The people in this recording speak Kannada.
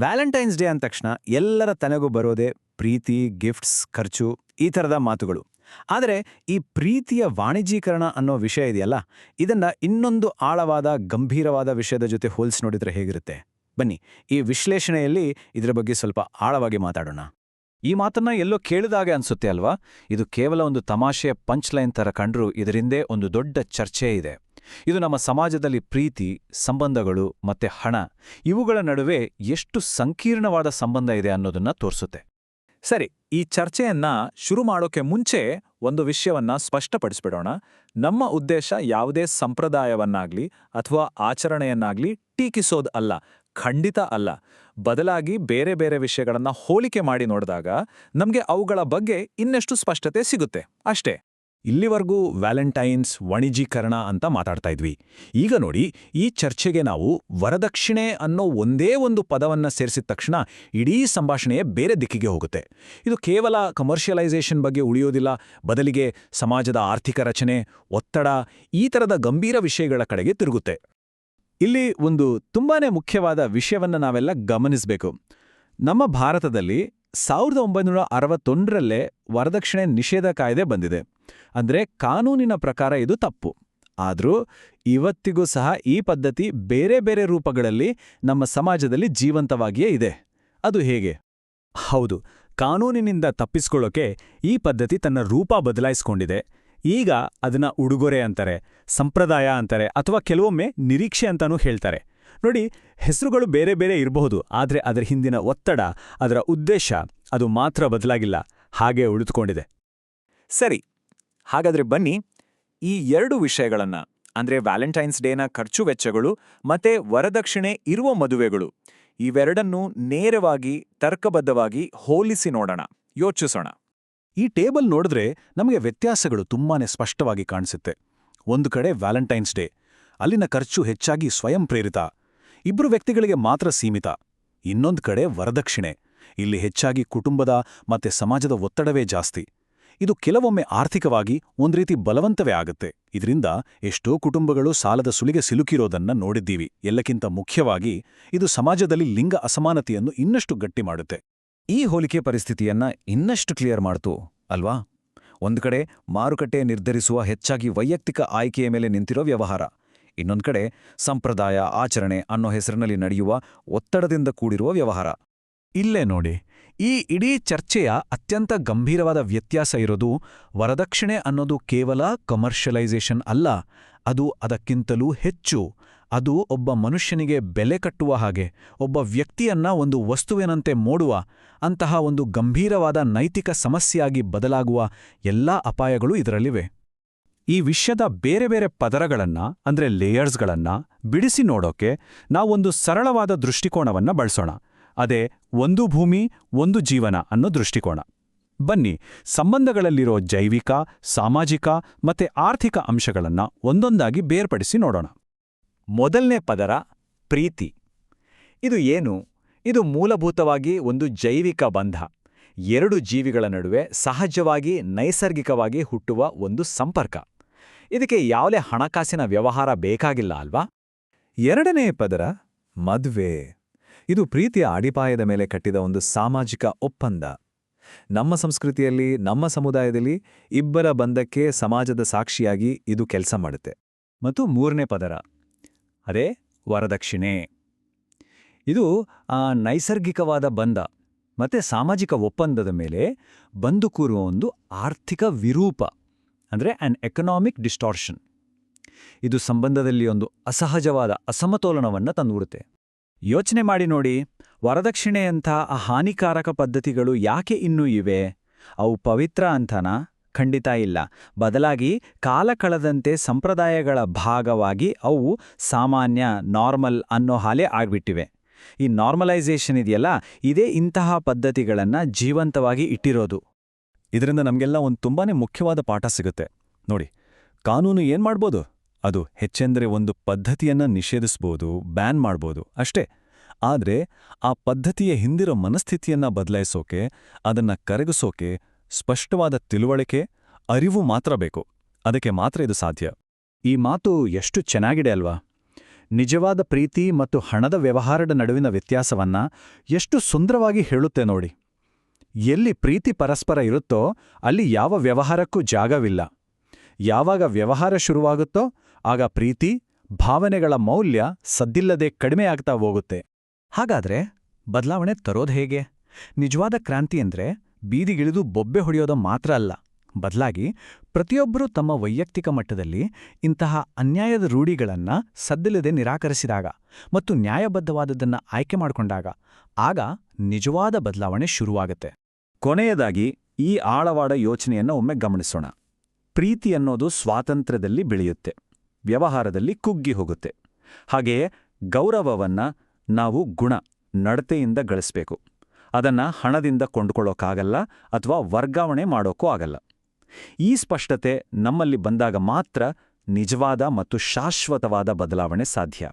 ವ್ಯಾಲೆಂಟೈನ್ಸ್ ಡೇ ಅಂದ ತಕ್ಷಣ ಎಲ್ಲರ ತಲೆಗೂ ಬರೋದೇ ಪ್ರೀತಿ, ಗಿಫ್ಟ್ಸ್, ಖರ್ಚು ಈ ಥರದ ಮಾತುಗಳು. ಆದರೆ ಈ ಪ್ರೀತಿಯ ವಾಣಿಜ್ಯೀಕರಣ ಅನ್ನೋ ವಿಷಯ ಇದೆಯಲ್ಲ, ಇದನ್ನ ಇನ್ನೊಂದು ಆಳವಾದ, ಗಂಭೀರವಾದ ವಿಷಯದ ಜೊತೆ ಹೋಲಿಸಿ ನೋಡಿದ್ರೆ ಹೇಗಿರುತ್ತೆ? ಬನ್ನಿ, ಈ ವಿಶ್ಲೇಷಣೆಯಲ್ಲಿ ಇದರ ಬಗ್ಗೆ ಸ್ವಲ್ಪ ಆಳವಾಗಿ ಮಾತಾಡೋಣ. ಈ ಮಾತನ್ನ ಎಲ್ಲೋ ಕೇಳಿದಾಗೆ ಅನ್ಸುತ್ತೆ ಅಲ್ವಾ? ಇದು ಕೇವಲ ಒಂದು ತಮಾಷೆಯ ಪಂಚ್ಲೈನ್ ತರ ಕಂಡ್ರೂ ಇದರಿಂದೇ ಒಂದು ದೊಡ್ಡ ಚರ್ಚೆ ಇದೆ. ಇದು ನಮ್ಮ ಸಮಾಜದಲ್ಲಿ ಪ್ರೀತಿ, ಸಂಬಂಧಗಳು ಮತ್ತೆ ಹಣ ಇವುಗಳ ನಡುವೆ ಎಷ್ಟು ಸಂಕೀರ್ಣವಾದ ಸಂಬಂಧ ಇದೆ ಅನ್ನೋದನ್ನ ತೋರಿಸುತ್ತೆ. ಸರಿ, ಈ ಚರ್ಚೆಯನ್ನ ಶುರು ಮಾಡೋಕೆ ಮುಂಚೆ ಒಂದು ವಿಷಯವನ್ನ ಸ್ಪಷ್ಟಪಡಿಸ್ಬಿಡೋಣ. ನಮ್ಮ ಉದ್ದೇಶ ಯಾವುದೇ ಸಂಪ್ರದಾಯವನ್ನಾಗ್ಲಿ ಅಥವಾ ಆಚರಣೆಯನ್ನಾಗ್ಲಿ ಟೀಕಿಸೋದು ಅಲ್ಲ, ಖಂಡಿತ ಅಲ್ಲ. ಬದಲಾಗಿ ಬೇರೆ ಬೇರೆ ವಿಷಯಗಳನ್ನ ಹೋಲಿಕೆ ಮಾಡಿ ನೋಡಿದಾಗ ನಮ್ಗೆ ಅವುಗಳ ಬಗ್ಗೆ ಇನ್ನಷ್ಟು ಸ್ಪಷ್ಟತೆ ಸಿಗುತ್ತೆ ಅಷ್ಟೇ. ಇಲ್ಲಿವರೆಗೂ ವ್ಯಾಲೆಂಟೈನ್ಸ್, ವಾಣಿಜ್ಯೀಕರಣ ಅಂತ ಮಾತಾಡ್ತಾ ಇದ್ವಿ. ಈಗ ನೋಡಿ, ಈ ಚರ್ಚೆಗೆ ನಾವು ವರದಕ್ಷಿಣೆ ಅನ್ನೋ ಒಂದೇ ಒಂದು ಪದವನ್ನ ಸೇರಿಸಿದ ತಕ್ಷಣ ಇಡೀ ಸಂಭಾಷಣೆಯೇ ಬೇರೆ ದಿಕ್ಕಿಗೆ ಹೋಗುತ್ತೆ. ಇದು ಕೇವಲ ಕಮರ್ಷಿಯಲೈಸೇಷನ್ ಬಗ್ಗೆ ಉಳಿಯೋದಿಲ್ಲ, ಬದಲಿಗೆ ಸಮಾಜದ ಆರ್ಥಿಕ ರಚನೆ, ಒತ್ತಡ, ಈ ಥರದ ಗಂಭೀರ ವಿಷಯಗಳ ಕಡೆಗೆ ತಿರುಗುತ್ತೆ. ಇಲ್ಲಿ ಒಂದು ತುಂಬಾನೇ ಮುಖ್ಯವಾದ ವಿಷಯವನ್ನ ನಾವೆಲ್ಲ ಗಮನಿಸಬೇಕು. ನಮ್ಮ ಭಾರತದಲ್ಲಿ 1961ರಲ್ಲೇ ವರದಕ್ಷಿಣೆ ನಿಷೇಧ ಕಾಯ್ದೆ ಬಂದಿದೆ. ಅಂದ್ರೆ ಕಾನೂನಿನ ಪ್ರಕಾರ ಇದು ತಪ್ಪು. ಆದ್ರೂ ಇವತ್ತಿಗೂ ಸಹ ಈ ಪದ್ಧತಿ ಬೇರೆ ಬೇರೆ ರೂಪಗಳಲ್ಲಿ ನಮ್ಮ ಸಮಾಜದಲ್ಲಿ ಜೀವಂತವಾಗಿಯೇ ಇದೆ. ಅದು ಹೇಗೆ? ಹೌದು, ಕಾನೂನಿನಿಂದ ತಪ್ಪಿಸ್ಕೊಳ್ಳೋಕೆ ಈ ಪದ್ಧತಿ ತನ್ನ ರೂಪ ಬದಲಾಯಿಸ್ಕೊಂಡಿದೆ. ಈಗ ಅದನ್ನ ಉಡುಗೊರೆ ಅಂತಾರೆ, ಸಂಪ್ರದಾಯ ಅಂತಾರೆ, ಅಥವಾ ಕೆಲವೊಮ್ಮೆ ನಿರೀಕ್ಷೆ ಅಂತಾನೂ ಹೇಳ್ತಾರೆ. ನೋಡಿ, ಹೆಸರುಗಳು ಬೇರೆ ಬೇರೆ ಇರಬಹುದು, ಆದ್ರೆ ಅದರ ಹಿಂದಿನ ಒತ್ತಡ, ಅದರ ಉದ್ದೇಶ ಅದು ಮಾತ್ರ ಬದಲಾಗಿಲ್ಲ, ಹಾಗೇ ಉಳಿದುಕೊಂಡಿದೆ. ಸರಿ, ಹಾಗಾದ್ರೆ ಬನ್ನಿ ಈ ಎರಡು ವಿಷಯಗಳನ್ನ, ಅಂದ್ರೆ ವ್ಯಾಲೆಂಟೈನ್ಸ್ ಡೇನ ಖರ್ಚು ವೆಚ್ಚಗಳು ಮತ್ತೆ ವರದಕ್ಷಿಣೆ ಇರುವ ಮದುವೆಗಳು, ಇವೆರಡನ್ನೂ ನೇರವಾಗಿ ತರ್ಕಬದ್ಧವಾಗಿ ಹೋಲಿಸಿ ನೋಡೋಣ, ಯೋಚಿಸೋಣ. ಈ ಟೇಬಲ್ ನೋಡಿದ್ರೆ ನಮಗೆ ವ್ಯತ್ಯಾಸಗಳು ತುಂಬಾನೇ ಸ್ಪಷ್ಟವಾಗಿ ಕಾಣಿಸುತ್ತೆ. ಒಂದು ಕಡೆ ವ್ಯಾಲೆಂಟೈನ್ಸ್ ಡೇ, ಅಲ್ಲಿನ ಖರ್ಚು ಹೆಚ್ಚಾಗಿ ಸ್ವಯಂ ಪ್ರೇರಿತ, ಇಬ್ರು ವ್ಯಕ್ತಿಗಳಿಗೆ ಮಾತ್ರ ಸೀಮಿತ. ಇನ್ನೊಂದು ಕಡೆ ವರದಕ್ಷಿಣೆ, ಇಲ್ಲಿ ಹೆಚ್ಚಾಗಿ ಕುಟುಂಬದ ಮತ್ತೆ ಸಮಾಜದ ಒತ್ತಡವೇ ಜಾಸ್ತಿ. ಇದು ಕೆಲವೊಮ್ಮೆ ಆರ್ಥಿಕವಾಗಿ ಒಂದು ರೀತಿ ಬಲವಂತವೇ ಆಗುತ್ತೆ. ಇದರಿಂದ ಎಷ್ಟೋ ಕುಟುಂಬಗಳು ಸಾಲದ ಸುಳಿಗೆ ಸಿಲುಕಿರೋದನ್ನ ನೋಡಿದ್ದೀವಿ. ಎಲ್ಲಕ್ಕಿಂತ ಮುಖ್ಯವಾಗಿ ಇದು ಸಮಾಜದಲ್ಲಿ ಲಿಂಗ ಅಸಮಾನತೆಯನ್ನು ಇನ್ನಷ್ಟು ಗಟ್ಟಿ ಮಾಡುತ್ತೆ. ಈ ಹೋಲಿಕೆ ಪರಿಸ್ಥಿತಿಯನ್ನ ಇನ್ನಷ್ಟು ಕ್ಲಿಯರ್ ಮಾಡ್ತು ಅಲ್ವಾ? ಒಂದು ಕಡೆ ಮಾರುಕಟ್ಟೆ ನಿರ್ಧರಿಸುವ ಹೆಚ್ಚಾಗಿ ವೈಯಕ್ತಿಕ ಆಯ್ಕೆಯ ಮೇಲೆ ನಿಂತಿರೋ ವ್ಯವಹಾರ, ಇನ್ನೊಂದು ಕಡೆ ಸಂಪ್ರದಾಯ, ಆಚರಣೆ ಅನ್ನೋ ಹೆಸರಿನಲ್ಲಿ ನಡೆಯುವ ಒತ್ತಡದಿಂದ ಕೂಡಿರುವ ವ್ಯವಹಾರ. ಇಲ್ಲೇ ನೋಡಿ, ಈ ಇಡೀ ಚರ್ಚೆಯ ಅತ್ಯಂತ ಗಂಭೀರವಾದ ವ್ಯತ್ಯಾಸ ಇರೋದು ವರದಕ್ಷಿಣೆ ಅನ್ನೋದು ಕೇವಲ ಕಮರ್ಷಿಯಲೈಸೇಷನ್ ಅಲ್ಲ, ಅದು ಅದಕ್ಕಿಂತಲೂ ಹೆಚ್ಚು. ಅದು ಒಬ್ಬ ಮನುಷ್ಯನಿಗೆ ಬೆಲೆ ಕಟ್ಟುವ ಹಾಗೆ, ಒಬ್ಬ ವ್ಯಕ್ತಿಯನ್ನ ಒಂದು ವಸ್ತುವಿನಂತೆ ಮೋಡುವ ಅಂತಹ ಒಂದು ಗಂಭೀರವಾದ ನೈತಿಕ ಸಮಸ್ಯೆಯಾಗಿ ಬದಲಾಗುವ ಎಲ್ಲಾ ಅಪಾಯಗಳು ಇದರಲ್ಲಿವೆ. ಈ ವಿಷಯದ ಬೇರೆ ಬೇರೆ ಪದರಗಳನ್ನ, ಅಂದ್ರೆ ಲೇಯರ್ಸ್ಗಳನ್ನ ಬಿಡಿಸಿ ನೋಡೋಕೆ ನಾವೊಂದು ಸರಳವಾದ ದೃಷ್ಟಿಕೋನವನ್ನ ಬಳಸೋಣ. ಅದೇ ಒಂದು ಭೂಮಿ ಒಂದು ಜೀವನ ಅನ್ನೋ ದೃಷ್ಟಿಕೋನ. ಬನ್ನಿ, ಸಂಬಂಧಗಳಲ್ಲಿರೋ ಜೈವಿಕ, ಸಾಮಾಜಿಕ ಮತ್ತೆ ಆರ್ಥಿಕ ಅಂಶಗಳನ್ನ ಒಂದೊಂದಾಗಿ ಬೇರ್ಪಡಿಸಿ ನೋಡೋಣ. ಮೊದಲನೇ ಪದರ ಪ್ರೀತಿ. ಇದು ಏನು? ಇದು ಮೂಲಭೂತವಾಗಿ ಒಂದು ಜೈವಿಕ ಬಂಧ, ಎರಡು ಜೀವಿಗಳ ನಡುವೆ ಸಹಜವಾಗಿ, ನೈಸರ್ಗಿಕವಾಗಿ ಹುಟ್ಟುವ ಒಂದು ಸಂಪರ್ಕ. ಇದಕ್ಕೆ ಯಾವುದೇ ಹಣಕಾಸಿನ ವ್ಯವಹಾರ ಬೇಕಾಗಿಲ್ಲ ಅಲ್ವಾ? ಎರಡನೇ ಪದರ ಮದ್ವೆ. ಇದು ಪ್ರೀತಿಯ ಅಡಿಪಾಯದ ಮೇಲೆ ಕಟ್ಟಿದ ಒಂದು ಸಾಮಾಜಿಕ ಒಪ್ಪಂದ. ನಮ್ಮ ಸಂಸ್ಕೃತಿಯಲ್ಲಿ, ನಮ್ಮ ಸಮುದಾಯದಲ್ಲಿ ಇಬ್ಬರ ಬಂಧಕ್ಕೆ ಸಮಾಜದ ಸಾಕ್ಷಿಯಾಗಿ ಇದು ಕೆಲಸ ಮಾಡುತ್ತೆ. ಮತ್ತು ಮೂರನೇ ಪದರ, ಅದೇ ವರದಕ್ಷಿಣೆ. ಇದು ನೈಸರ್ಗಿಕವಾದ ಬಂಧ ಮತ್ತೆ ಸಾಮಾಜಿಕ ಒಪ್ಪಂದದ ಮೇಲೆ ಬಂದು ಕೂರುವ ಒಂದು ಆರ್ಥಿಕ ವಿರೂಪ, ಅಂದರೆ ಆನ್ ಎಕನಾಮಿಕ್ ಡಿಸ್ಟಾರ್ಷನ್. ಇದು ಸಂಬಂಧದಲ್ಲಿ ಒಂದು ಅಸಹಜವಾದ ಅಸಮತೋಲನವನ್ನು ತಂದುಬಿಡುತ್ತೆ. ಯೋಚನೆ ಮಾಡಿ ನೋಡಿ, ವರದಕ್ಷಿಣೆಯಂಥ ಹಾನಿಕಾರಕ ಪದ್ಧತಿಗಳು ಯಾಕೆ ಇನ್ನೂ ಇವೆ? ಅವು ಪವಿತ್ರ ಅಂತನಾ? ಖಂಡಿತ ಇಲ್ಲ. ಬದಲಾಗಿ ಕಾಲ ಕಳೆದಂತೆ ಸಂಪ್ರದಾಯಗಳ ಭಾಗವಾಗಿ ಅವು ಸಾಮಾನ್ಯ, ನಾರ್ಮಲ್ ಅನ್ನೋ ಹಾಲೆ ಆಗ್ಬಿಟ್ಟಿವೆ. ಈ ನಾರ್ಮಲೈಸೇಷನ್ ಇದೆಯಲ್ಲ, ಇದೇ ಇಂತಹ ಪದ್ಧತಿಗಳನ್ನು ಜೀವಂತವಾಗಿ ಇಟ್ಟಿರೋದು. ಇದರಿಂದ ನಮಗೆಲ್ಲ ಒಂದು ತುಂಬಾನೇ ಮುಖ್ಯವಾದ ಪಾಠ ಸಿಗುತ್ತೆ. ನೋಡಿ, ಕಾನೂನು ಏನ್ ಮಾಡ್ಬೋದು? ಅದು ಹೆಚ್ಚೆಂದರೆ ಒಂದು ಪದ್ಧತಿಯನ್ನ ನಿಷೇಧಿಸ್ಬೋದು, ಬ್ಯಾನ್ ಮಾಡ್ಬೋದು ಅಷ್ಟೇ. ಆದ್ರೆ ಆ ಪದ್ಧತಿಯ ಹಿಂದಿರೋ ಮನಸ್ಥಿತಿಯನ್ನ ಬದಲಾಯಿಸೋಕೆ, ಅದನ್ನ ಕರಗಿಸೋಕೆ ಸ್ಪಷ್ಟವಾದ ತಿಳುವಳಿಕೆ, ಅರಿವು ಮಾತ್ರ ಬೇಕು. ಅದಕ್ಕೆ ಮಾತ್ರ ಇದು ಸಾಧ್ಯ. ಈ ಮಾತು ಎಷ್ಟು ಚೆನ್ನಾಗಿದೆ ಅಲ್ವಾ? ನಿಜವಾದ ಪ್ರೀತಿ ಮತ್ತು ಹಣದ ವ್ಯವಹಾರದ ನಡುವಿನ ವ್ಯತ್ಯಾಸವನ್ನ ಎಷ್ಟು ಸುಂದರವಾಗಿ ಹೇಳುತ್ತೆ ನೋಡಿ. ಎಲ್ಲಿ ಪ್ರೀತಿ ಪರಸ್ಪರ ಇರುತ್ತೋ ಅಲ್ಲಿ ಯಾವ ವ್ಯವಹಾರಕ್ಕೂ ಜಾಗವಿಲ್ಲ. ಯಾವಾಗ ವ್ಯವಹಾರ ಶುರುವಾಗುತ್ತೋ ಆಗ ಪ್ರೀತಿ, ಭಾವನೆಗಳ ಮೌಲ್ಯ ಸದ್ದಿಲ್ಲದೆ ಕಡಿಮೆಯಾಗ್ತಾ ಹೋಗುತ್ತೆ. ಹಾಗಾದ್ರೆ ಬದಲಾವಣೆ ತರೋದು ಹೇಗೆ? ನಿಜವಾದ ಕ್ರಾಂತಿ ಅಂದ್ರೆ ಬೀದಿಗಿಳಿದು ಬೊಬ್ಬೆ ಹೊಡೆಯೋದು ಮಾತ್ರ ಅಲ್ಲ. ಬದಲಾಗಿ ಪ್ರತಿಯೊಬ್ಬರೂ ತಮ್ಮ ವೈಯಕ್ತಿಕ ಮಟ್ಟದಲ್ಲಿ ಇಂತಹ ಅನ್ಯಾಯದ ರೂಢಿಗಳನ್ನ ಸದ್ದಿಲ್ಲದೆ ನಿರಾಕರಿಸಿದಾಗ ಮತ್ತು ನ್ಯಾಯಬದ್ಧವಾದದ್ದನ್ನ ಆಯ್ಕೆ ಮಾಡಿಕೊಂಡಾಗ ಆಗ ನಿಜವಾದ ಬದಲಾವಣೆ ಶುರುವಾಗುತ್ತೆ. ಕೊನೆಯದಾಗಿ ಈ ಆಳವಾದ ಯೋಚನೆಯನ್ನು ಒಮ್ಮೆ ಗಮನಿಸೋಣ. ಪ್ರೀತಿ ಅನ್ನೋದು ಸ್ವಾತಂತ್ರ್ಯದಲ್ಲಿ ಬೆಳೆಯುತ್ತೆ, ವ್ಯವಹಾರದಲ್ಲಿ ಕುಗ್ಗಿ ಹೋಗುತ್ತೆ. ಹಾಗೆಯೇ ಗೌರವವನ್ನ ನಾವು ಗುಣ, ನಡತೆಯಿಂದ ಗಳಿಸ್ಬೇಕು. ಅದನ್ನ ಹಣದಿಂದ ಕೊಂಡುಕೊಳ್ಳೋಕ್ಕಾಗಲ್ಲ ಅಥವಾ ವರ್ಗಾವಣೆ ಮಾಡೋಕ್ಕೂ ಆಗಲ್ಲ. ಈ ಸ್ಪಷ್ಟತೆ ನಮ್ಮಲ್ಲಿ ಬಂದಾಗ ಮಾತ್ರ ನಿಜವಾದ ಮತ್ತು ಶಾಶ್ವತವಾದ ಬದಲಾವಣೆ ಸಾಧ್ಯ.